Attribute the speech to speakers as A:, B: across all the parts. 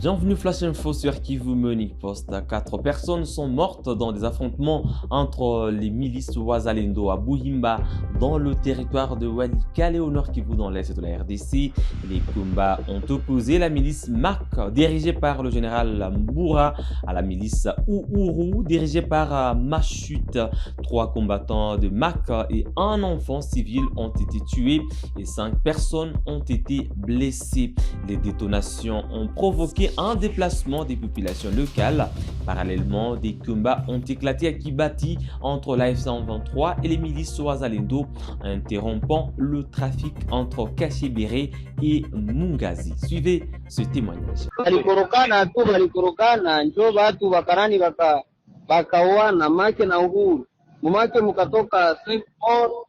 A: Bienvenue Flash Info sur Kivu Munich Post. 4 personnes sont mortes dans des affrontements entre les milices Wazalendo à Buhimba dans le territoire de Walikale au nord Kivu dans l'est de la RDC. Les combats ont opposé la milice MAC dirigée par le général Mboura à la milice Ouourou dirigée par Machut. 3 combattants de MAC et un enfant civil ont été tués et 5 personnes ont été blessées. Les détonations ont provoqué un déplacement des populations locales. Parallèlement, des combats ont éclaté à Kibati entre la F-123 et les milices Wazalendo, interrompant le trafic entre Kachebere et Mungazi. Suivez ce témoignage.
B: Walikorokana njo batu bakarani bakawana make na uhuru mumake mukatoka 5 morts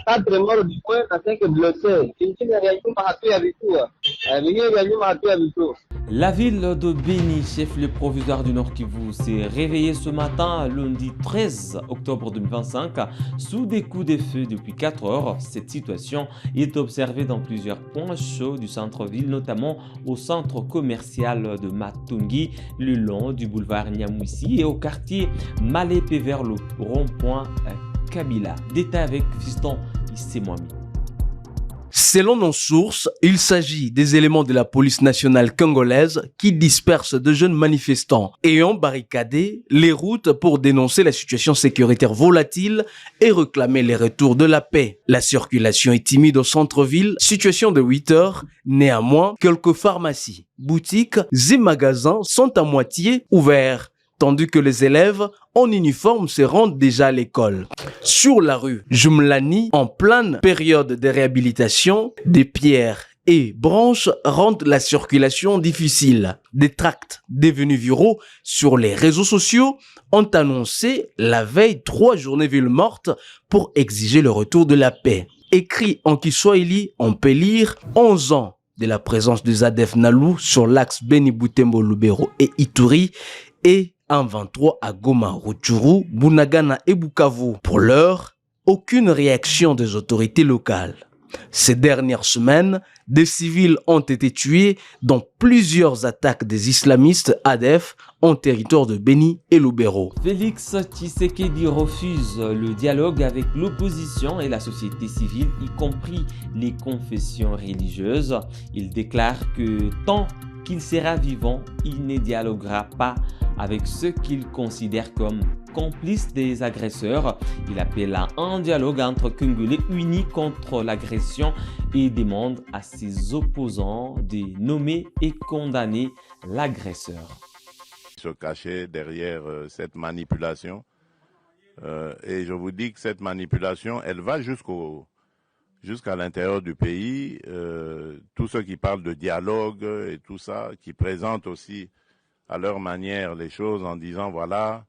B: 4 morts dispoint na 5 blessés. Chini ya nyuma hatuya vitua. Vingine vya nyuma hatuya vitua.
A: La ville de Beni, chef-lieu provisoire du Nord Kivu, s'est réveillée ce matin, lundi 13 octobre 2025, sous des coups de feu depuis 4 heures. Cette situation est observée dans plusieurs points chauds du centre-ville, notamment au centre commercial de Matungi, le long du boulevard Nyamwisi et au quartier Malépé vers le rond-point Kabila. Détail avec Fiston Issemwami.
C: Selon nos sources, il s'agit des éléments de la police nationale congolaise qui dispersent de jeunes manifestants ayant barricadé les routes pour dénoncer la situation sécuritaire volatile et réclamer les retours de la paix. La circulation est timide au centre-ville, situation de 8 heures. Néanmoins, quelques pharmacies, boutiques et magasins sont à moitié ouverts, tandis que les élèves en uniforme se rendent déjà à l'école. Sur la rue Jumlani, en pleine période de réhabilitation, des pierres et branches rendent la circulation difficile. Des tracts devenus viraux sur les réseaux sociaux ont annoncé la veille 3 journées villes mortes pour exiger le retour de la paix. Écrit en Kiswahili, on peut lire 11 ans de la présence de Zadef Nalou sur l'axe Beni Butembo Lubero et Ituri et en 23 à Goma, Rutshuru, Bunagana et Bukavu. Pour l'heure, aucune réaction des autorités locales. Ces dernières semaines, des civils ont été tués dans plusieurs attaques des islamistes ADF en territoire de Beni et Lubero.
A: Félix Tshisekedi refuse le dialogue avec l'opposition et la société civile, y compris les confessions religieuses. Il déclare que tant qu'il sera vivant, il ne dialoguera pas avec ceux qu'il considère comme complices des agresseurs. Il appelle à un dialogue entre Congolais unis contre l'agression et demande à ses opposants de nommer et condamner l'agresseur.
D: Se cacher derrière cette manipulation. Et je vous dis que cette manipulation, elle va jusqu'à l'intérieur du pays. Tous ceux qui parlent de dialogue et tout ça, qui présentent aussi à leur manière les choses en disant voilà,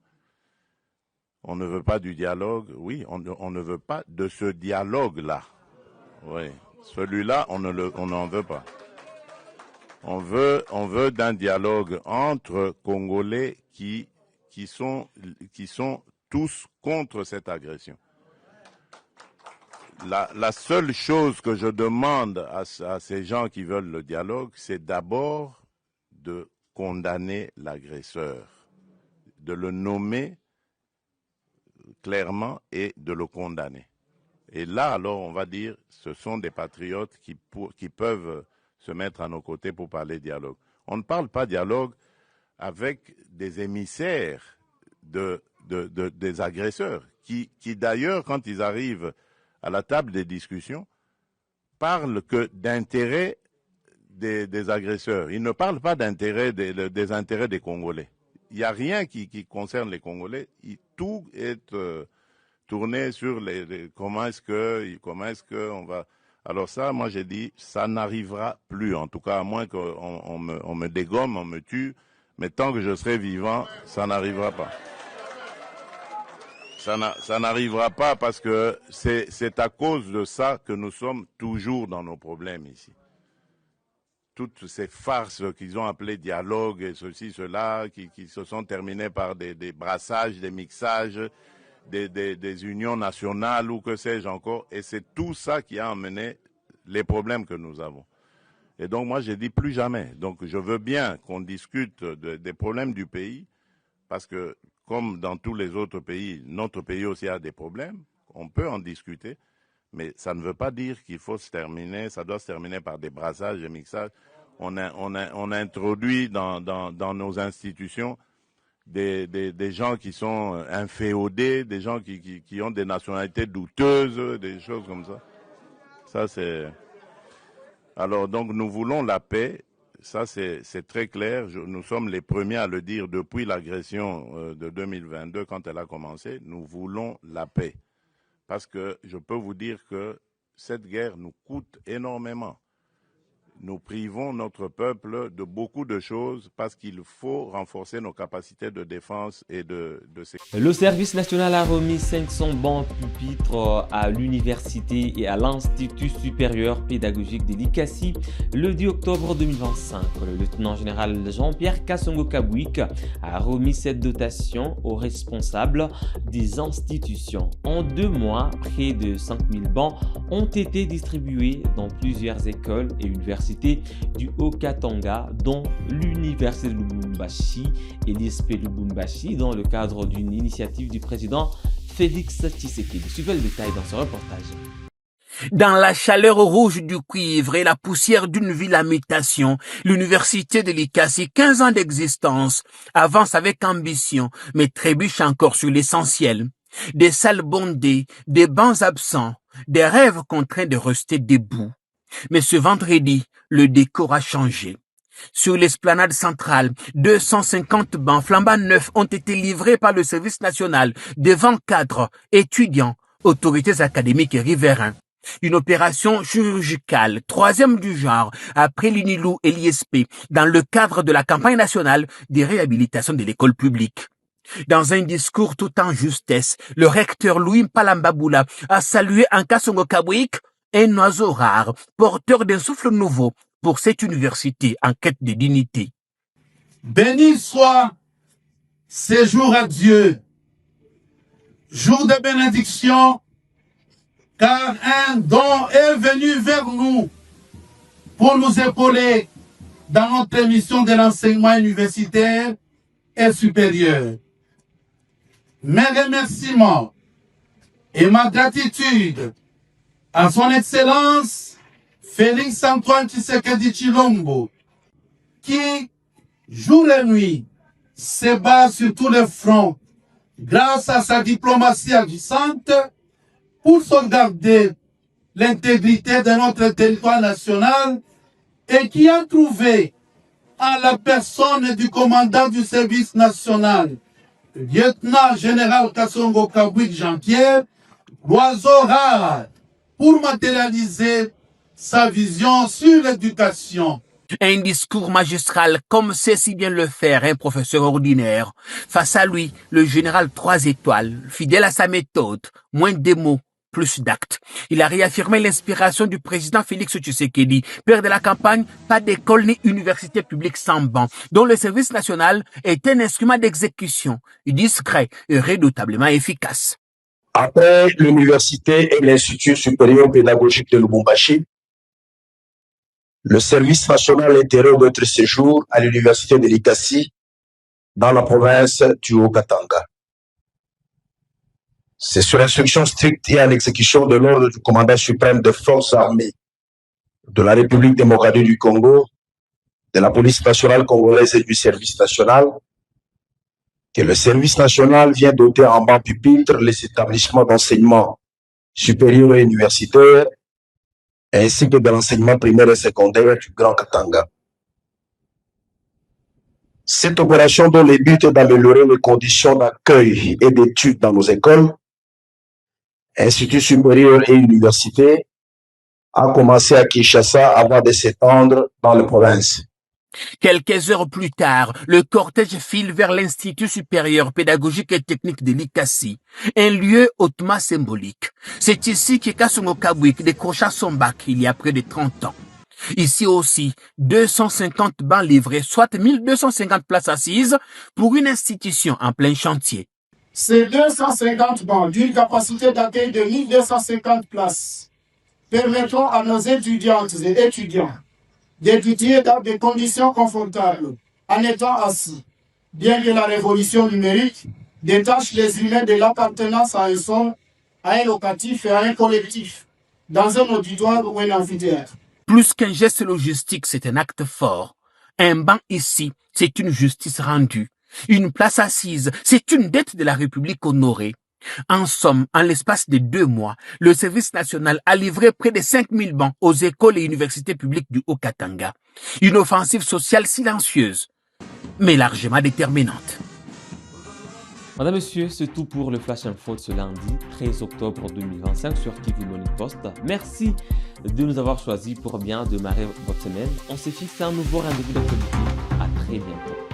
D: on ne veut pas du dialogue. Oui, on ne veut pas de ce dialogue-là. Oui, celui-là, on n'en veut pas. On veut d'un dialogue entre Congolais qui sont tous contre cette agression. La seule chose que je demande à ces gens qui veulent le dialogue, c'est d'abord de condamner l'agresseur, de le nommer clairement et de le condamner. Et là, alors, on va dire, ce sont des patriotes qui peuvent se mettre à nos côtés pour parler dialogue. On ne parle pas dialogue avec des émissaires des agresseurs, qui d'ailleurs, quand ils arrivent à la table des discussions, parlent que d'intérêt des agresseurs. Ils ne parlent pas d'intérêt des intérêts des Congolais. Il n'y a rien qui concerne les Congolais. Tout est tourné sur comment est-ce que on va. Alors ça, moi j'ai dit, ça n'arrivera plus. En tout cas, à moins qu'on me dégomme, on me tue. Mais tant que je serai vivant, ça n'arrivera pas. Ça n'arrivera pas parce que c'est à cause de ça que nous sommes toujours dans nos problèmes ici. Toutes ces farces qu'ils ont appelées dialogue et ceci, cela, qui se sont terminées par des brassages, des mixages, des unions nationales ou que sais-je encore. Et c'est tout ça qui a amené les problèmes que nous avons. Et donc moi j'ai dit plus jamais. Donc je veux bien qu'on discute des problèmes du pays, parce que comme dans tous les autres pays, notre pays aussi a des problèmes, on peut en discuter, mais ça ne veut pas dire qu'il faut se terminer, ça doit se terminer par des brassages, des mixages. On a introduit dans nos institutions des gens qui sont inféodés, des gens qui ont des nationalités douteuses, des choses comme ça. Ça, c'est... Alors, donc, nous voulons la paix. Ça, c'est très clair. Nous sommes les premiers à le dire depuis l'agression de 2022, quand elle a commencé. Nous voulons la paix. Parce que je peux vous dire que cette guerre nous coûte énormément. Nous privons notre peuple de beaucoup de choses parce qu'il faut renforcer nos capacités de défense et de sécurité.
A: Le service national a remis 500 bancs pupitres à l'université et à l'Institut supérieur pédagogique de l'ICASI le 10 octobre 2025. Le lieutenant général Jean-Pierre Kasongo Kabouik a remis cette dotation aux responsables des institutions. En 2 mois, près de 5000 bancs ont été distribués dans plusieurs écoles et universités du Haut-Katanga, dont l'Université de Lubumbashi et l'ISP Lubumbashi, dans le cadre d'une initiative du président Félix Tshisekedi. Suivez le détail dans ce reportage.
E: Dans la chaleur rouge du cuivre et la poussière d'une ville à mutation, l'université de l'ICASI, 15 ans d'existence, avance avec ambition, mais trébuche encore sur l'essentiel. Des salles bondées, des bancs absents, des rêves contraints de rester debout. Mais ce vendredi, le décor a changé. Sur l'esplanade centrale, 250 bancs flambant neufs ont été livrés par le service national devant cadres, étudiants, autorités académiques et riverains. Une opération chirurgicale, 3e du genre, après l'UNILU et l'ISP, dans le cadre de la campagne nationale de réhabilitation de l'école publique. Dans un discours tout en justesse, le recteur Louis Mpalambaboula a salué Kasongo Kabouik, un oiseau rare, porteur d'un souffle nouveau pour cette université en quête de dignité.
F: Béni soit ces jours à Dieu, jour de bénédiction, car un don est venu vers nous pour nous épauler dans notre mission de l'enseignement universitaire et supérieur. Mes remerciements et ma gratitude à son Excellence Félix Antoine Tshisekedi Tshilombo, qui, jour et nuit, se bat sur tous les fronts grâce à sa diplomatie agissante pour sauvegarder l'intégrité de notre territoire national et qui a trouvé à la personne du commandant du service national, le lieutenant général Kasongo Kabouik Jean-Pierre, l'oiseau rare pour matérialiser sa vision sur l'éducation.
E: Un discours magistral comme sait si bien le faire un professeur ordinaire. Face à lui, le général 3 étoiles, fidèle à sa méthode, moins de mots, plus d'actes. Il a réaffirmé l'inspiration du président Félix Tshisekedi, père de la campagne, pas d'école ni université publique sans banc, dont le service national est un instrument d'exécution, discret et redoutablement efficace.
G: Après l'université et l'Institut supérieur pédagogique de Lubumbashi, le service national intérieur notre séjour à l'université de l'ICASI dans la province du Haut-Katanga. C'est sur instruction stricte et à l'exécution de l'ordre du commandant suprême des forces armées de la République démocratique du Congo, de la police nationale congolaise et du service national, que le service national vient doter en banc pupitre les établissements d'enseignement supérieur et universitaire, ainsi que de l'enseignement primaire et secondaire du Grand Katanga. Cette opération dont le but est d'améliorer les conditions d'accueil et d'études dans nos écoles, instituts supérieurs et universités, a commencé à Kinshasa avant de s'étendre dans les provinces.
E: Quelques heures plus tard, le cortège file vers l'Institut supérieur pédagogique et technique de l'ICASI, un lieu hautement symbolique. C'est ici que Kasongo Kabouik décrocha son bac il y a près de 30 ans. Ici aussi, 250 bancs livrés, soit 1250 places assises pour une institution en plein chantier.
H: Ces 250 bancs d'une capacité d'accueil de 1250 places permettront à nos étudiantes et étudiants d'étudier dans des conditions confortables, en étant assis, bien que la révolution numérique détache les humains de l'appartenance à un son, à un locatif et à un collectif, dans un auditoire ou un amphithéâtre.
E: Plus qu'un geste logistique, c'est un acte fort. Un banc ici, c'est une justice rendue. Une place assise, c'est une dette de la République honorée. En somme, en l'espace de 2 mois, le service national a livré près de 5000 bancs aux écoles et universités publiques du Haut-Katanga. Une offensive sociale silencieuse, mais largement déterminante.
A: Madame, Monsieur, c'est tout pour le Flash Info de ce lundi 13 octobre 2025 sur Kivu Morning Post. Merci de nous avoir choisis pour bien démarrer votre semaine. On se fixe un nouveau rendez-vous d'actualité. À très bientôt.